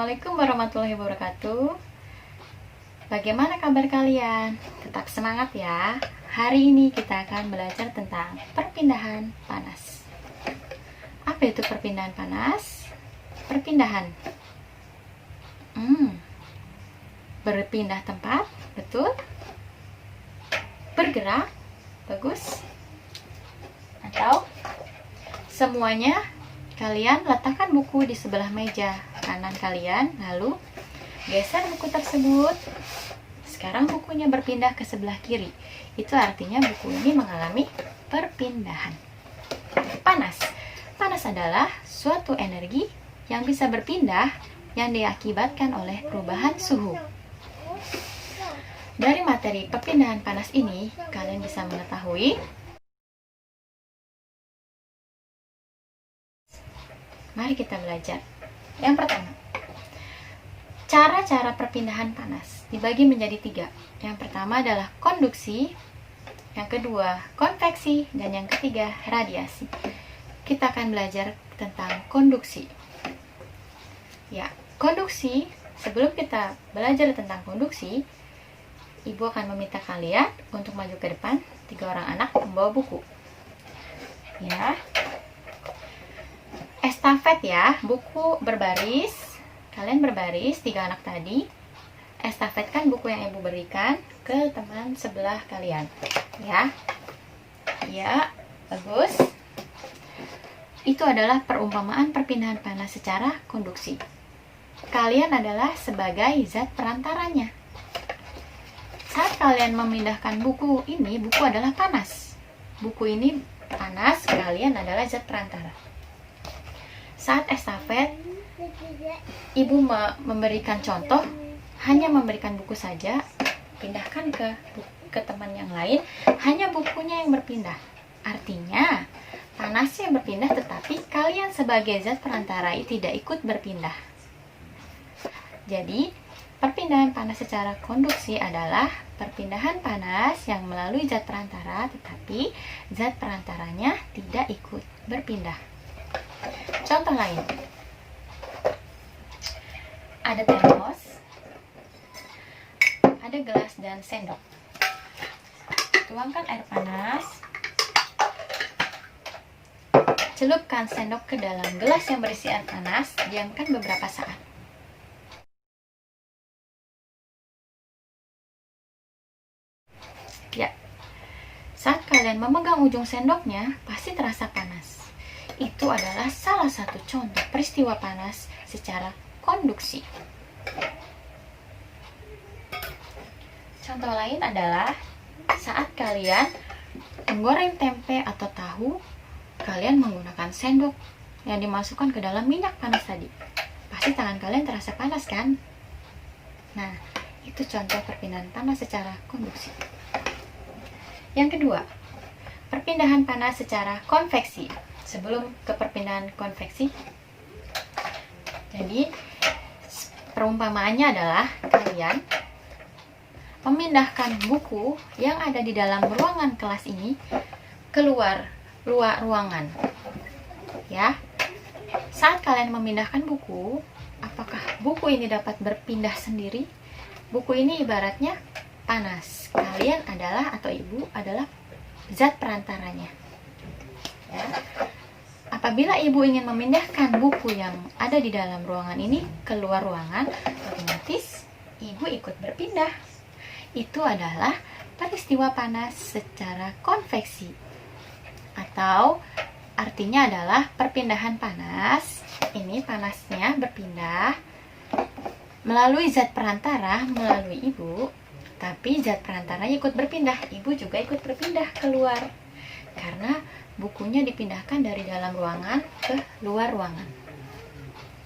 Assalamualaikum warahmatullahi wabarakatuh. Bagaimana kabar kalian? Tetap semangat ya. Hari ini kita akan belajar tentang perpindahan panas. Apa itu perpindahan panas? Perpindahan berpindah tempat, betul? Bergerak, bagus. Atau semuanya kalian letakkan buku di sebelah meja kanan kalian, lalu geser buku tersebut. Sekarang bukunya berpindah ke sebelah kiri. Itu artinya buku ini mengalami perpindahan. Panas. Panas adalah suatu energi yang bisa berpindah yang diakibatkan oleh perubahan suhu. Dari materi perpindahan panas ini, kalian bisa mengetahui. Mari kita belajar. Yang pertama, cara-cara perpindahan panas dibagi menjadi 3. Yang pertama adalah konduksi, yang kedua konveksi, dan yang ketiga radiasi. Kita akan belajar tentang konduksi. Ya, konduksi, sebelum kita belajar tentang konduksi, Ibu akan meminta kalian untuk maju ke depan, 3 orang anak membawa buku. Ya. Estafet ya, buku berbaris. Kalian berbaris, 3 anak tadi. Estafetkan buku yang Ibu berikan ke teman sebelah kalian. Ya. Ya, bagus. Itu adalah perumpamaan perpindahan panas secara konduksi. Kalian adalah sebagai zat perantaranya. Saat kalian memindahkan buku ini, buku adalah panas. Buku ini panas, kalian adalah zat perantara. Saat estafet, Ibu memberikan contoh, hanya memberikan buku saja, pindahkan ke teman yang lain, hanya bukunya yang berpindah. Artinya, panasnya yang berpindah, tetapi kalian sebagai zat perantara tidak ikut berpindah. Jadi, perpindahan panas secara konduksi adalah perpindahan panas yang melalui zat perantara, tetapi zat perantaranya tidak ikut berpindah. Contoh lain, ada termos, ada gelas dan sendok. Tuangkan air panas, celupkan sendok ke dalam gelas yang berisi air panas, diamkan beberapa saat. Ya, saat kalian memegang ujung sendoknya, pasti terasa panas. Itu adalah salah satu contoh peristiwa panas secara konduksi. Contoh lain adalah saat kalian menggoreng tempe atau tahu, kalian menggunakan sendok yang dimasukkan ke dalam minyak panas tadi. Pasti tangan kalian terasa panas kan? Nah, itu contoh perpindahan panas secara konduksi. Yang kedua, perpindahan panas secara konveksi. Sebelum ke perpindahan konveksi, jadi perumpamaannya adalah kalian memindahkan buku yang ada di dalam ruangan kelas ini keluar luar ruangan. Ya, saat kalian memindahkan buku, apakah buku ini dapat berpindah sendiri? Buku ini ibaratnya panas. Kalian adalah atau Ibu adalah zat perantaranya. Ya. Apabila Ibu ingin memindahkan buku yang ada di dalam ruangan ini keluar ruangan, otomatis Ibu ikut berpindah. Itu adalah peristiwa panas secara konveksi. Atau artinya adalah perpindahan panas. Ini panasnya berpindah melalui zat perantara, melalui Ibu, tapi zat perantaranya ikut berpindah. Ibu juga ikut berpindah keluar. Karena bukunya dipindahkan dari dalam ruangan ke luar ruangan.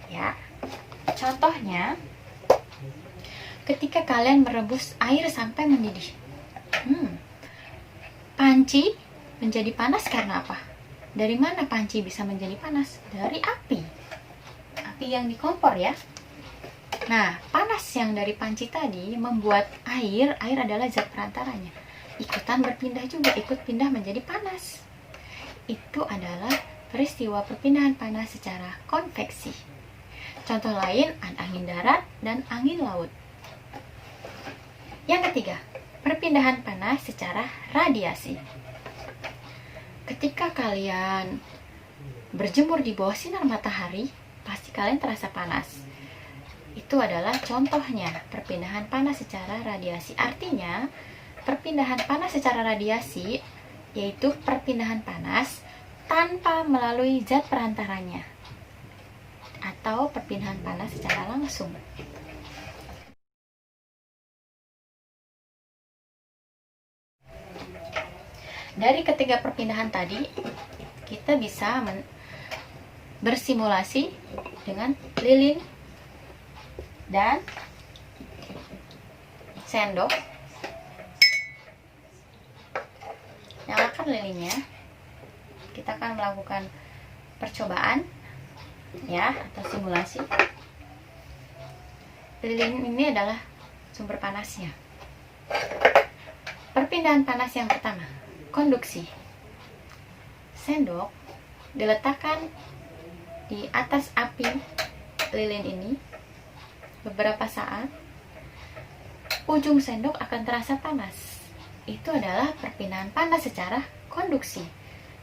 Ya. Contohnya, ketika kalian merebus air sampai mendidih. Panci menjadi panas karena apa? Dari mana panci bisa menjadi panas? Dari api. Api yang di kompor ya. Nah, panas yang dari panci tadi membuat air adalah zat perantaranya. Ikutan berpindah juga, ikut pindah menjadi panas. Itu adalah peristiwa perpindahan panas secara konveksi. Contoh lain ada angin darat dan angin laut. Yang ketiga, perpindahan panas secara radiasi. Ketika kalian berjemur di bawah sinar matahari, pasti kalian terasa panas. Itu adalah contohnya perpindahan panas secara radiasi. Artinya, perpindahan panas secara radiasi yaitu perpindahan panas tanpa melalui zat perantaranya, atau perpindahan panas secara langsung. Dari ketiga perpindahan tadi, kita bisa bersimulasi dengan lilin dan sendok. Nyalakan lilinnya. Kita akan melakukan percobaan ya, atau simulasi. Lilin ini adalah sumber panasnya. Perpindahan panas yang pertama, konduksi. Sendok diletakkan di atas api lilin ini beberapa saat. Ujung sendok akan terasa panas. Itu adalah perpindahan panas secara konduksi.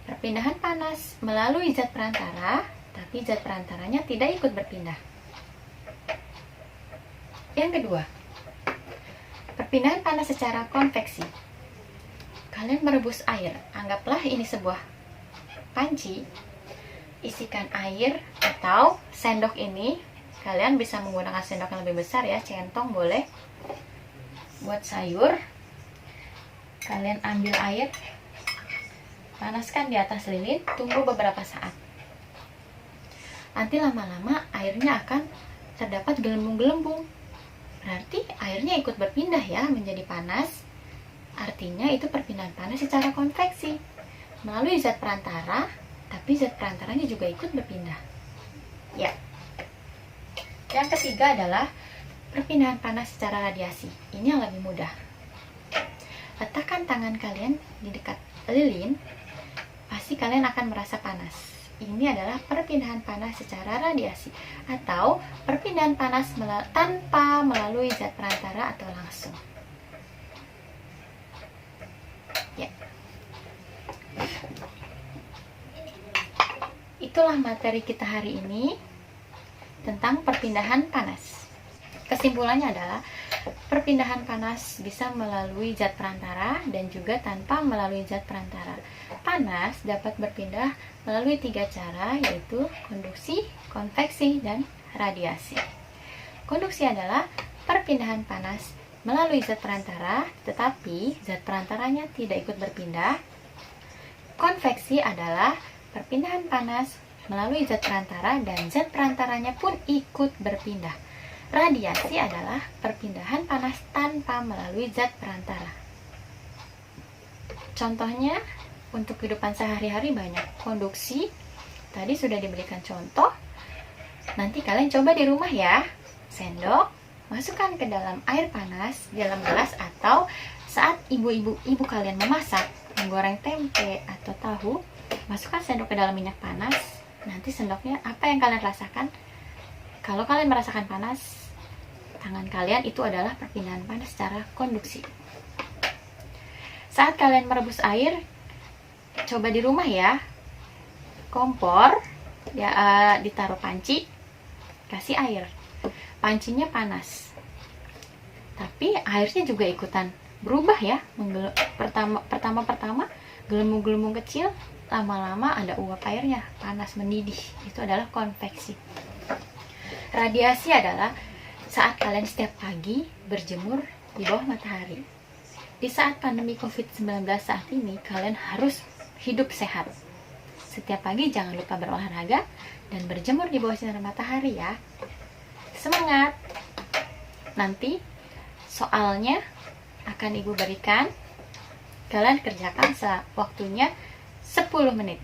Perpindahan panas melalui zat perantara, tapi zat perantaranya tidak ikut berpindah. Yang kedua, perpindahan panas secara konveksi. Kalian merebus air, anggaplah ini sebuah panci, isikan air atau sendok ini. Kalian bisa menggunakan sendok yang lebih besar ya, centong boleh. Buat sayur, kalian ambil air, panaskan di atas lilin, tunggu beberapa saat. Nanti lama-lama airnya akan terdapat gelembung-gelembung. Berarti airnya ikut berpindah ya menjadi panas. Artinya itu perpindahan panas secara konveksi melalui zat perantara, tapi zat perantaranya juga ikut berpindah. Ya. Yang ketiga adalah perpindahan panas secara radiasi. Ini yang lebih mudah. Letakkan tangan kalian di dekat lilin, pasti kalian akan merasa panas. Ini adalah perpindahan panas secara radiasi atau perpindahan panas tanpa melalui zat perantara atau langsung. Ya. Itulah materi kita hari ini tentang perpindahan panas. Kesimpulannya adalah perpindahan panas bisa melalui zat perantara dan juga tanpa melalui zat perantara. Panas dapat berpindah melalui 3 cara, yaitu konduksi, konveksi, dan radiasi. Konduksi adalah perpindahan panas melalui zat perantara, tetapi zat perantaranya tidak ikut berpindah. Konveksi adalah perpindahan panas melalui zat perantara dan zat perantaranya pun ikut berpindah. Radiasi adalah perpindahan panas tanpa melalui zat perantara. Contohnya untuk kehidupan sehari-hari banyak. Konduksi tadi sudah diberikan contoh. Nanti kalian coba di rumah ya. Sendok masukkan ke dalam air panas di dalam gelas, atau saat ibu kalian memasak, menggoreng tempe atau tahu, masukkan sendok ke dalam minyak panas. Nanti sendoknya apa yang kalian rasakan? Kalau kalian merasakan panas, tangan kalian itu adalah perpindahan panas secara konduksi. Saat kalian merebus air, coba di rumah ya. Kompor ya, ditaruh panci, kasih air. Pancinya panas, tapi airnya juga ikutan berubah ya. Pertama gelembung-gelembung kecil, lama-lama ada uap airnya, panas mendidih. Itu adalah konveksi. Radiasi adalah saat kalian setiap pagi berjemur di bawah matahari. Di saat pandemi COVID-19 saat ini, kalian harus hidup sehat. Setiap pagi jangan lupa berolahraga dan berjemur di bawah sinar matahari ya. Semangat! Nanti soalnya akan Ibu berikan. Kalian kerjakan waktunya 10 menit.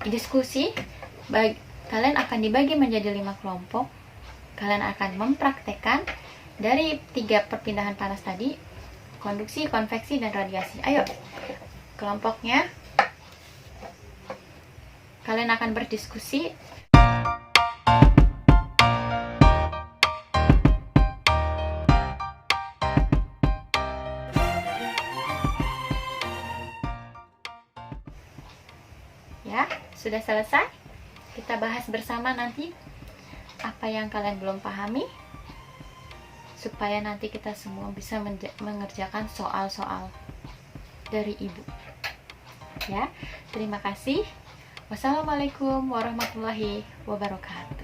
Diskusi, kalian akan dibagi menjadi 5 kelompok. Kalian akan mempraktekkan dari 3 perpindahan panas tadi, konduksi, konveksi, dan radiasi. Ayo, kelompoknya kalian akan berdiskusi. sudah selesai. Kita bahas bersama nanti apa yang kalian belum pahami, supaya nanti kita semua bisa mengerjakan soal-soal dari ibu. Ya, terima kasih. Wassalamualaikum warahmatullahi wabarakatuh.